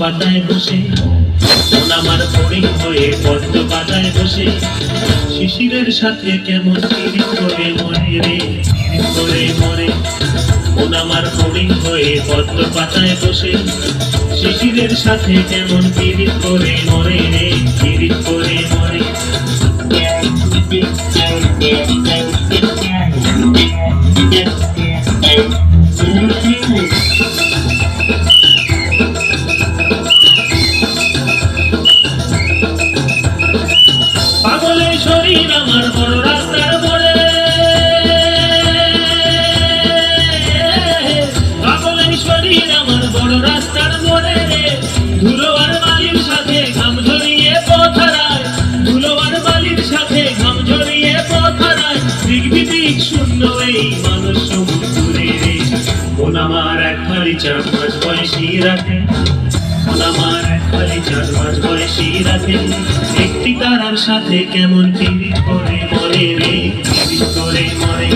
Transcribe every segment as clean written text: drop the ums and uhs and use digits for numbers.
পাতায় বসে, মন আমার ফড়িং হয়ে পদ্ম পাতায় বসে, শিশিরের সাথে কেমন পিরিত করে মরে রে, পিরিত করে মরে। মন আমার ফড়িং হয়ে পদ্ম পাতায় বসে, শিশিরের সাথে কেমন পিরিত করে মরে রে, পিরিত করে মরে। পাগলের শরীর আমার বড় রাস্তার মোড়ে, পাগলের শরীর আমার বড় রাস্তার মোড়ে রে, ধুলো আর বালির সাথে ঘাম ঝরিয়ে পথ হারায়, ধুলো আর বালির সাথে ঘাম ঝরিয়ে পথ হারায়, দিক শূন্য এই মানুষ সমুদ্রে রে। মন আমার এক খালি 4 মাস বয়সী রাতে, মন আমার এক খালি 4 মাস বয়সী রাতে, একটি তারার সাথে কেমন পিরিত করে মরে রে, পিরিত করে মরে।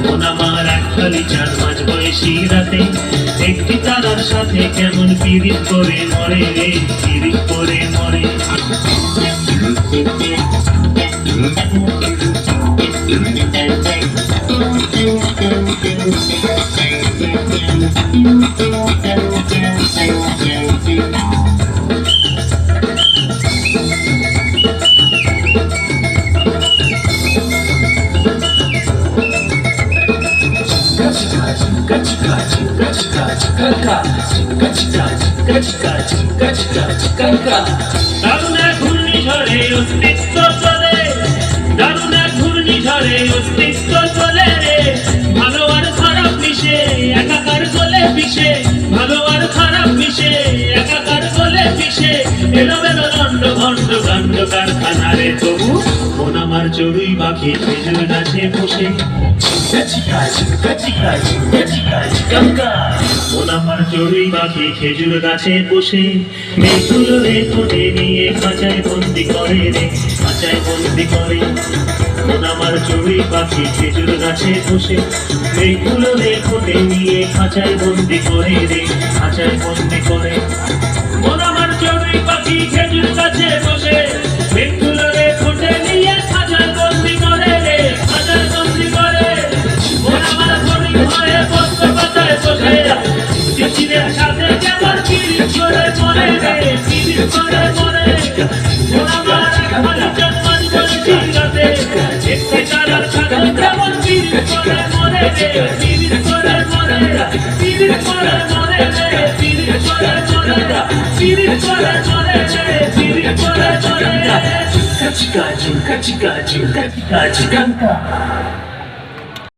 মন আমার এক খালি 4 মাস বয়সী রাতে, একটি তারার সাথে কেমন পিরিত করে মরে রে, পিরিত করে মরে। দারুণা ঘূর্ণিঝড়ে অস্তিত্ব চলে, দারুণা ঘূর্ণিঝড়ে অস্তিত্ব চলে রে, ভালো আর খারাপ মিশে একাকার চলে পিষে, ভালো আর খারাপ মিশে একাকার চলে পিষে, এলোমেলো দণ্ড ভণ্ড কাণ্ড কারখানা রে। তবু মন আমার চড়ুই পাখি খেজুর গাছে বসে, মন আমার চড়ুই পাখি খেজুর গাছে বসে, মেঘগুলো রে ঠোঁটে নিয়ে খাঁচায় বন্দি করে রে, খাঁচায় বন্দি করে। মন আমার চড়ুই পাখি খেজুর গাছে বসে, মেঘগুলো রে ঠোঁটে নিয়ে খাঁচায় বন্দি করে রে, খাঁচায় বন্দি করে। মন আমার চড়ুই পাখি খেজুর গাছে বসে, মেঘগুলো রে ঠোঁটে নিয়ে খাঁচায় বন্দি করে রে, খাঁচায় বন্দি করে। মন আমার ফড়িং হয়ে পদ্ম পাতায় বসে, শিশিরের সাথে কেমন পিরিত করে মরে রে, পিরিত করে মরে। মন আমার এক খালি 4 মাস বয়সী রাতে, একটি তারার সাথে কেমন পিরিত করে মরে রে, পিরিত করে মরে, পিরিত করে মরে রে, পিরিত করে মরে, পিরিত করে মরে রে, পিরিত করে মরে।